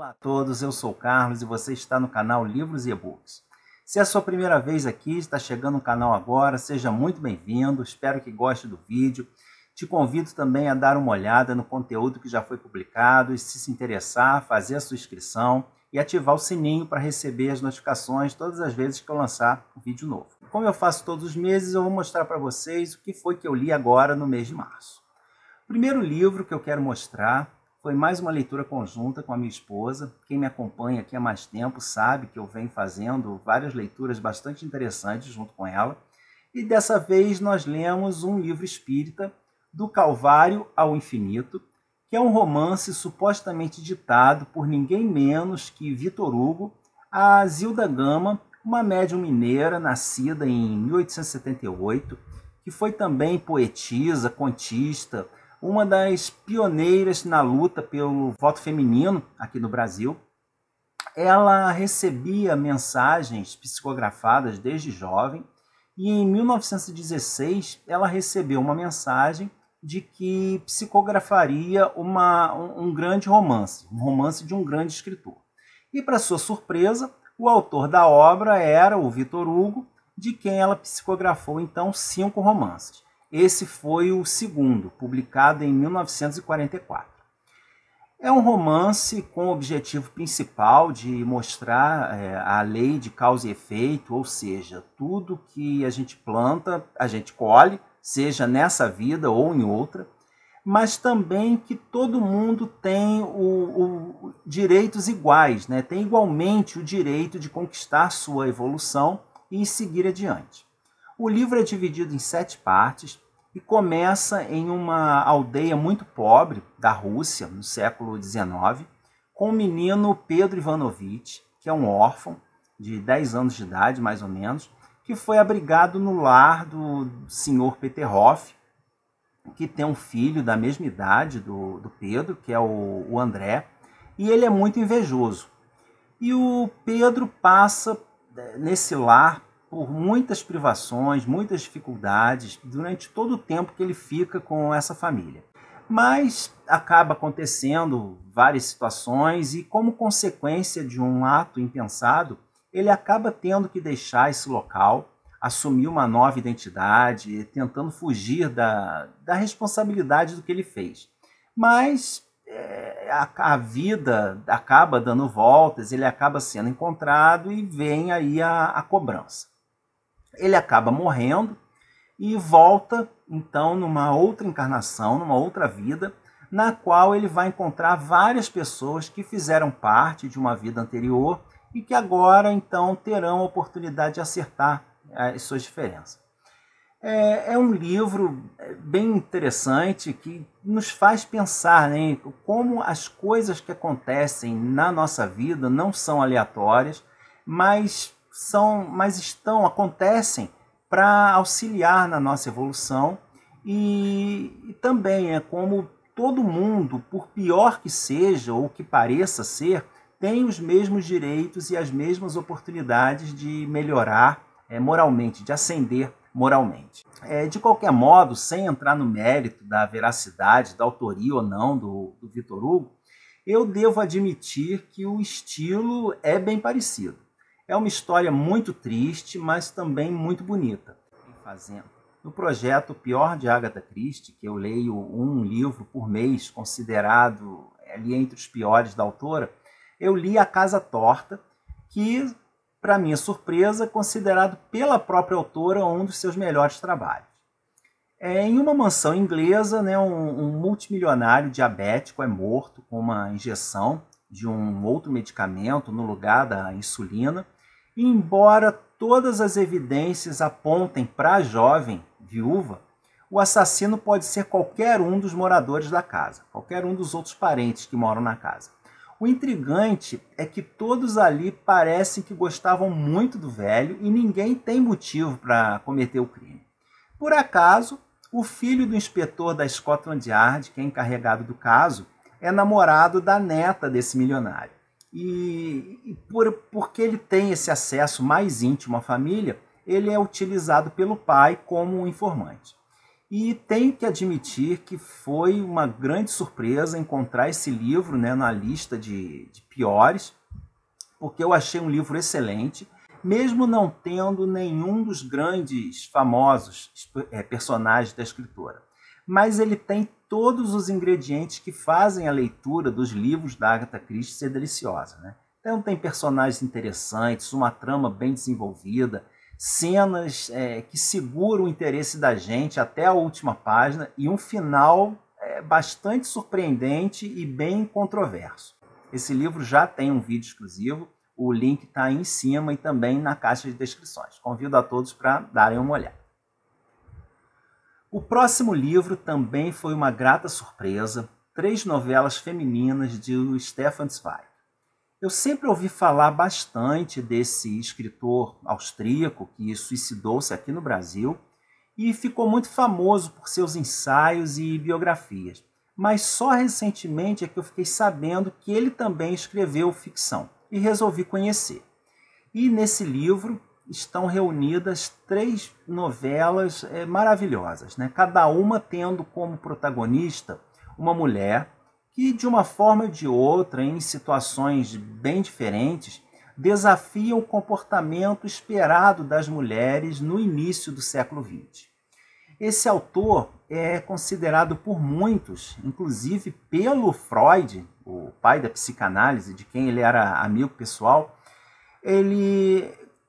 Olá a todos, eu sou o Carlos e você está no canal Livros e E-Books. Se é a sua primeira vez aqui, está chegando no canal agora, seja muito bem-vindo, espero que goste do vídeo. Te convido também a dar uma olhada no conteúdo que já foi publicado e, se interessar, fazer a sua inscrição e ativar o sininho para receber as notificações todas as vezes que eu lançar um vídeo novo. Como eu faço todos os meses, eu vou mostrar para vocês o que foi que eu li agora no mês de março. O primeiro livro que eu quero mostrar foi mais uma leitura conjunta com a minha esposa. Quem me acompanha aqui há mais tempo sabe que eu venho fazendo várias leituras bastante interessantes junto com ela. E dessa vez nós lemos um livro espírita, Do Calvário ao Infinito, que é um romance supostamente ditado por ninguém menos que Victor Hugo a Zilda Gama, uma médium mineira nascida em 1878, que foi também poetisa, contista, uma das pioneiras na luta pelo voto feminino aqui no Brasil. Ela recebia mensagens psicografadas desde jovem e em 1916 ela recebeu uma mensagem de que psicografaria um grande romance, um romance de um grande escritor. E para sua surpresa, o autor da obra era o Victor Hugo, de quem ela psicografou então 5 romances. Esse foi o segundo, publicado em 1944. É um romance com o objetivo principal de mostrar a lei de causa e efeito, ou seja, tudo que a gente planta, a gente colhe, seja nessa vida ou em outra, mas também que todo mundo tem direitos iguais, né? Tem igualmente o direito de conquistar sua evolução e seguir adiante. O livro é dividido em 7 partes e começa em uma aldeia muito pobre da Rússia, no século XIX, com o menino Pedro Ivanovich, que é um órfão de 10 anos de idade, mais ou menos, que foi abrigado no lar do senhor Peterhoff, que tem um filho da mesma idade do Pedro, que é o André, e ele é muito invejoso. E o Pedro passa nesse lar por muitas privações, muitas dificuldades, durante todo o tempo que ele fica com essa família. Mas acaba acontecendo várias situações e, como consequência de um ato impensado, ele acaba tendo que deixar esse local, assumir uma nova identidade, tentando fugir da responsabilidade do que ele fez. Mas a vida acaba dando voltas, ele acaba sendo encontrado e vem aí a cobrança. Ele acaba morrendo e volta, então, numa outra encarnação, numa outra vida, na qual ele vai encontrar várias pessoas que fizeram parte de uma vida anterior e que agora, então, terão a oportunidade de acertar as suas diferenças. É um livro bem interessante que nos faz pensar, né, como as coisas que acontecem na nossa vida não são aleatórias, mas acontecem para auxiliar na nossa evolução e também é como todo mundo, por pior que seja ou que pareça ser, tem os mesmos direitos e as mesmas oportunidades de melhorar moralmente, de ascender moralmente. De qualquer modo, sem entrar no mérito da veracidade, da autoria ou não do Victor Hugo, eu devo admitir que o estilo é bem parecido. É uma história muito triste, mas também muito bonita. No projeto O Pior de Agatha Christie, que eu leio um livro por mês, considerado ali entre os piores da autora, eu li A Casa Torta, que, para minha surpresa, é considerado pela própria autora um dos seus melhores trabalhos. Em uma mansão inglesa, né, um multimilionário diabético é morto com uma injeção de um outro medicamento no lugar da insulina, e embora todas as evidências apontem para a jovem viúva, o assassino pode ser qualquer um dos moradores da casa, qualquer um dos outros parentes que moram na casa. O intrigante é que todos ali parecem que gostavam muito do velho e ninguém tem motivo para cometer o crime. Por acaso, o filho do inspetor da Scotland Yard, que é encarregado do caso, é namorado da neta desse milionário. E porque ele tem esse acesso mais íntimo à família, ele é utilizado pelo pai como um informante. E tenho que admitir que foi uma grande surpresa encontrar esse livro, né, na lista de piores, porque eu achei um livro excelente, mesmo não tendo nenhum dos grandes famosos personagens da escritora. Mas ele tem todos os ingredientes que fazem a leitura dos livros da Agatha Christie ser deliciosa, né? Então tem personagens interessantes, uma trama bem desenvolvida, cenas que seguram o interesse da gente até a última página e um final bastante surpreendente e bem controverso. Esse livro já tem um vídeo exclusivo, o link está aí em cima e também na caixa de descrições. Convido a todos para darem uma olhada. O próximo livro também foi uma grata surpresa, 3 novelas femininas de Stefan Zweig. Eu sempre ouvi falar bastante desse escritor austríaco que suicidou-se aqui no Brasil e ficou muito famoso por seus ensaios e biografias. Mas só recentemente é que eu fiquei sabendo que ele também escreveu ficção e resolvi conhecer. E nesse livro estão reunidas 3 novelas maravilhosas, né? Cada uma tendo como protagonista uma mulher que, de uma forma ou de outra, em situações bem diferentes, desafiam o comportamento esperado das mulheres no início do século XX. Esse autor é considerado por muitos, inclusive pelo Freud, o pai da psicanálise, de quem ele era amigo pessoal,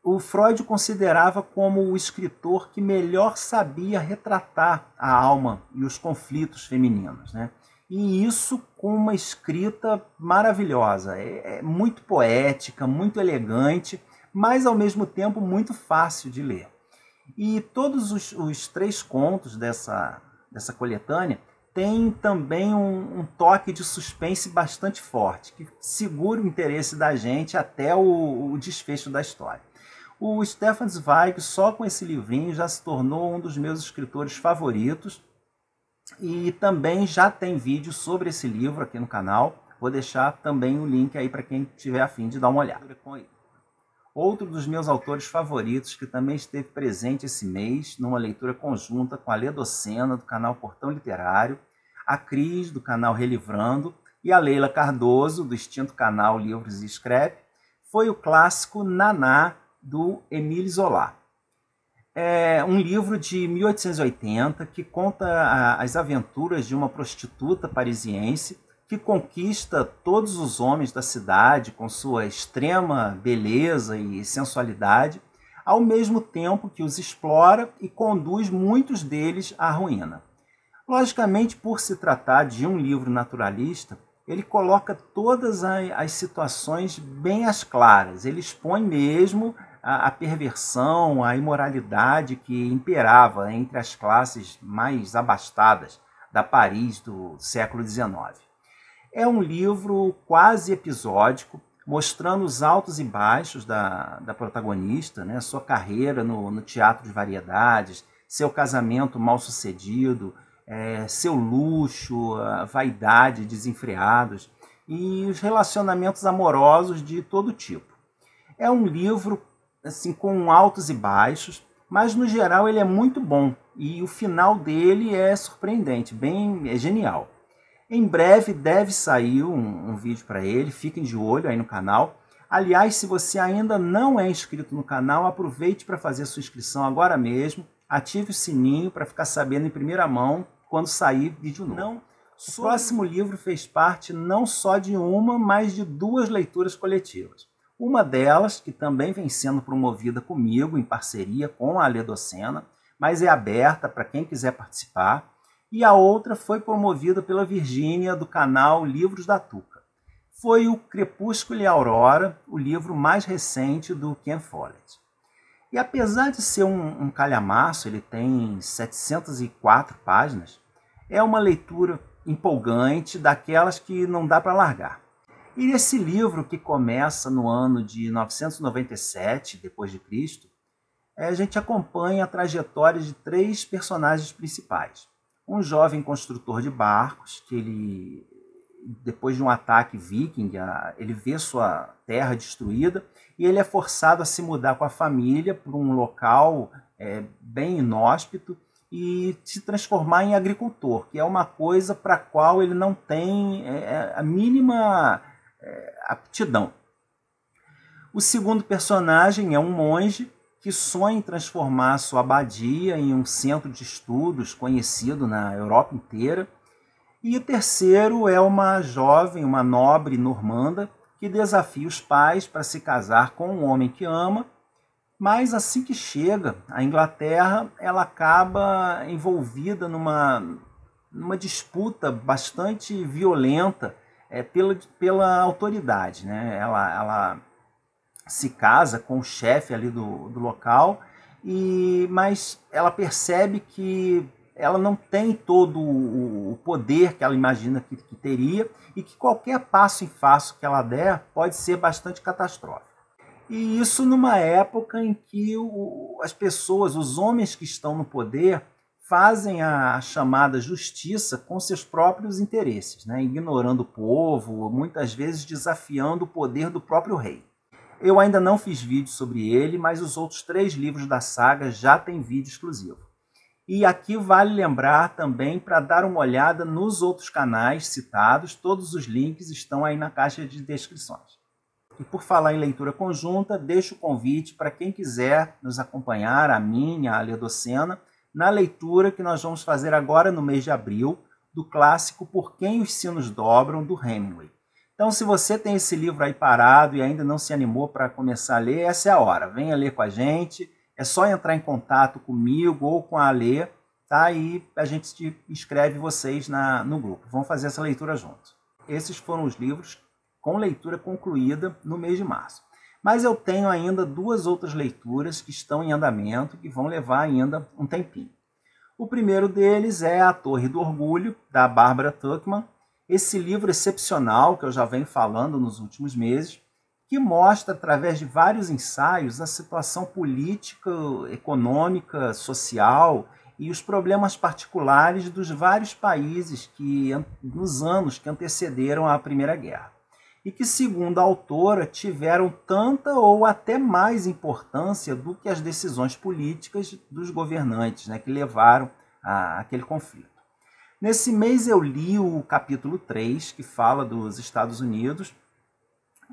o Freud o considerava como o escritor que melhor sabia retratar a alma e os conflitos femininos, né? E isso com uma escrita maravilhosa, muito poética, muito elegante, mas ao mesmo tempo muito fácil de ler. E todos os 3 contos dessa coletânea têm também um toque de suspense bastante forte, que segura o interesse da gente até o desfecho da história. O Stefan Zweig, só com esse livrinho, já se tornou um dos meus escritores favoritos. E também já tem vídeo sobre esse livro aqui no canal. Vou deixar também o link aí para quem tiver a fim de dar uma olhada. Outro dos meus autores favoritos, que também esteve presente esse mês numa leitura conjunta com a Lê Docena, do canal Portão Literário, a Cris, do canal Relivrando, e a Leila Cardoso, do extinto canal Livros e Scrap, foi o clássico Naná, do Émile Zola. É um livro de 1880 que conta as aventuras de uma prostituta parisiense que conquista todos os homens da cidade com sua extrema beleza e sensualidade, ao mesmo tempo que os explora e conduz muitos deles à ruína. Logicamente, por se tratar de um livro naturalista, ele coloca todas as situações bem às claras, ele expõe mesmo a perversão, a imoralidade que imperava entre as classes mais abastadas da Paris do século XIX. É um livro quase episódico, mostrando os altos e baixos da protagonista, né? Sua carreira no teatro de variedades, seu casamento mal sucedido, seu luxo, a vaidade desenfreados e os relacionamentos amorosos de todo tipo. É um livro assim, com altos e baixos, mas no geral ele é muito bom e o final dele é surpreendente, é genial. Em breve deve sair um vídeo para ele, fiquem de olho aí no canal. Aliás, se você ainda não é inscrito no canal, aproveite para fazer sua inscrição agora mesmo, ative o sininho para ficar sabendo em primeira mão quando sair vídeo novo. O próximo livro fez parte não só de uma, mas de 2 leituras coletivas. Uma delas, que também vem sendo promovida comigo, em parceria com a Lê Docena, mas é aberta para quem quiser participar. E a outra foi promovida pela Virgínia, do canal Livros da Tuca. Foi o Crepúsculo e a Aurora, o livro mais recente do Ken Follett. E apesar de ser um calhamaço, ele tem 704 páginas, é uma leitura empolgante, daquelas que não dá para largar. E esse livro, que começa no ano de 997 d.C., a gente acompanha a trajetória de 3 personagens principais. Um jovem construtor de barcos, que depois de um ataque viking, ele vê sua terra destruída e ele é forçado a se mudar com a família para um local bem inóspito e se transformar em agricultor, que é uma coisa para a qual ele não tem a mínima aptidão. O segundo personagem é um monge que sonha em transformar sua abadia em um centro de estudos conhecido na Europa inteira. E o terceiro é uma jovem, uma nobre normanda, que desafia os pais para se casar com um homem que ama, mas assim que chega à Inglaterra, ela acaba envolvida numa disputa bastante violenta pela autoridade, né? Ela se casa com o chefe ali do local, mas ela percebe que ela não tem todo o poder que ela imagina que teria e que qualquer passo em falso que ela der pode ser bastante catastrófico. E isso numa época em que as pessoas, os homens que estão no poder, fazem a chamada justiça com seus próprios interesses, né? Ignorando o povo, muitas vezes desafiando o poder do próprio rei. Eu ainda não fiz vídeo sobre ele, mas os outros 3 livros da saga já têm vídeo exclusivo. E aqui vale lembrar também para dar uma olhada nos outros canais citados, todos os links estão aí na caixa de descrições. E por falar em leitura conjunta, deixo o convite para quem quiser nos acompanhar, a mim, a Ledocena, na leitura que nós vamos fazer agora no mês de abril, do clássico Por Quem os Sinos Dobram, do Hemingway. Então, se você tem esse livro aí parado e ainda não se animou para começar a ler, essa é a hora. Venha ler com a gente, é só entrar em contato comigo ou com a Alê, tá? E a gente inscreve vocês no grupo. Vamos fazer essa leitura juntos. Esses foram os livros com leitura concluída no mês de março. Mas eu tenho ainda 2 outras leituras que estão em andamento, que vão levar ainda um tempinho. O primeiro deles é A Torre do Orgulho, da Barbara Tuchman. Esse livro excepcional, que eu já venho falando nos últimos meses, que mostra, através de vários ensaios, a situação política, econômica, social e os problemas particulares dos vários países nos anos que antecederam a Primeira Guerra. E que, segundo a autora, tiveram tanta ou até mais importância do que as decisões políticas dos governantes, né, que levaram àquele conflito. Nesse mês eu li o capítulo 3, que fala dos Estados Unidos,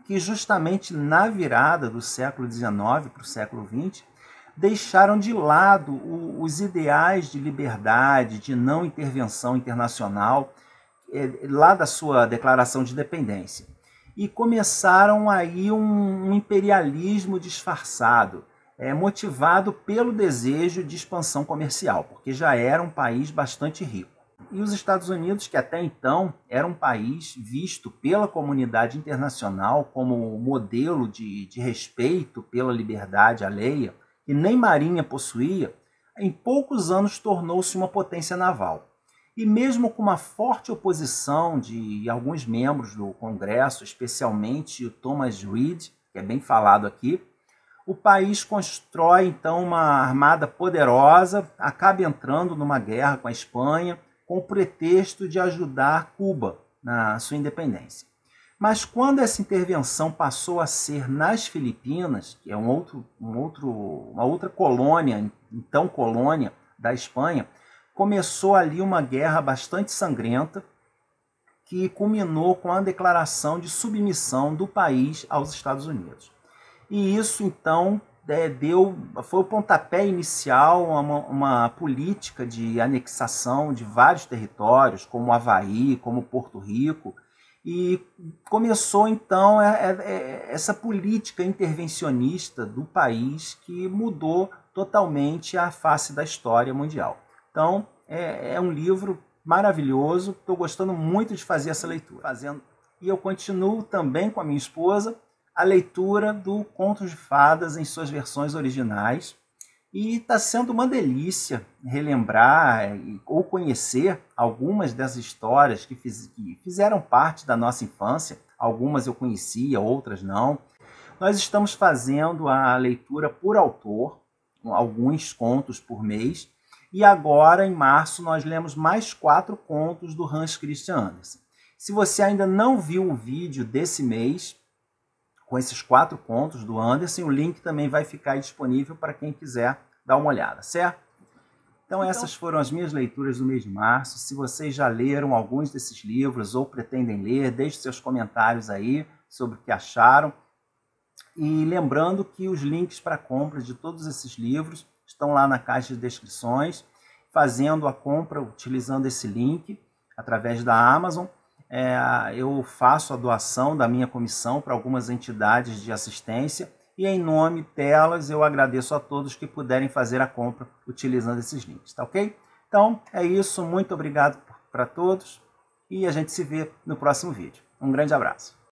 que justamente na virada do século XIX para o século XX, deixaram de lado os ideais de liberdade, de não intervenção internacional, lá da sua declaração de independência. E começaram aí um imperialismo disfarçado, motivado pelo desejo de expansão comercial, porque já era um país bastante rico. E os Estados Unidos, que até então era um país visto pela comunidade internacional como modelo de respeito pela liberdade alheia, e nem marinha possuía, em poucos anos tornou-se uma potência naval. E mesmo com uma forte oposição de alguns membros do Congresso, especialmente o Thomas Reed, que é bem falado aqui, o país constrói então uma armada poderosa, acaba entrando numa guerra com a Espanha, com o pretexto de ajudar Cuba na sua independência. Mas quando essa intervenção passou a ser nas Filipinas, que é uma outra colônia, então colônia da Espanha, começou ali uma guerra bastante sangrenta, que culminou com a declaração de submissão do país aos Estados Unidos. E isso, então, foi o pontapé inicial a uma política de anexação de vários territórios, como Havaí, como Porto Rico, e começou, então, essa política intervencionista do país que mudou totalmente a face da história mundial. Então, é um livro maravilhoso, estou gostando muito de fazer essa leitura. E eu continuo também com a minha esposa a leitura do Contos de Fadas em suas versões originais. E está sendo uma delícia relembrar ou conhecer algumas dessas histórias que fizeram parte da nossa infância. Algumas eu conhecia, outras não. Nós estamos fazendo a leitura por autor, alguns contos por mês. E agora, em março, nós lemos mais 4 contos do Hans Christian Andersen. Se você ainda não viu o vídeo desse mês, com esses 4 contos do Andersen, o link também vai ficar disponível para quem quiser dar uma olhada, certo? Então essas foram as minhas leituras do mês de março. Se vocês já leram alguns desses livros ou pretendem ler, deixe seus comentários aí sobre o que acharam. E lembrando que os links para compra de todos esses livros estão lá na caixa de descrições. Fazendo a compra utilizando esse link através da Amazon, eu faço a doação da minha comissão para algumas entidades de assistência e em nome delas eu agradeço a todos que puderem fazer a compra utilizando esses links, tá ok? Então é isso, muito obrigado para todos e a gente se vê no próximo vídeo. Um grande abraço.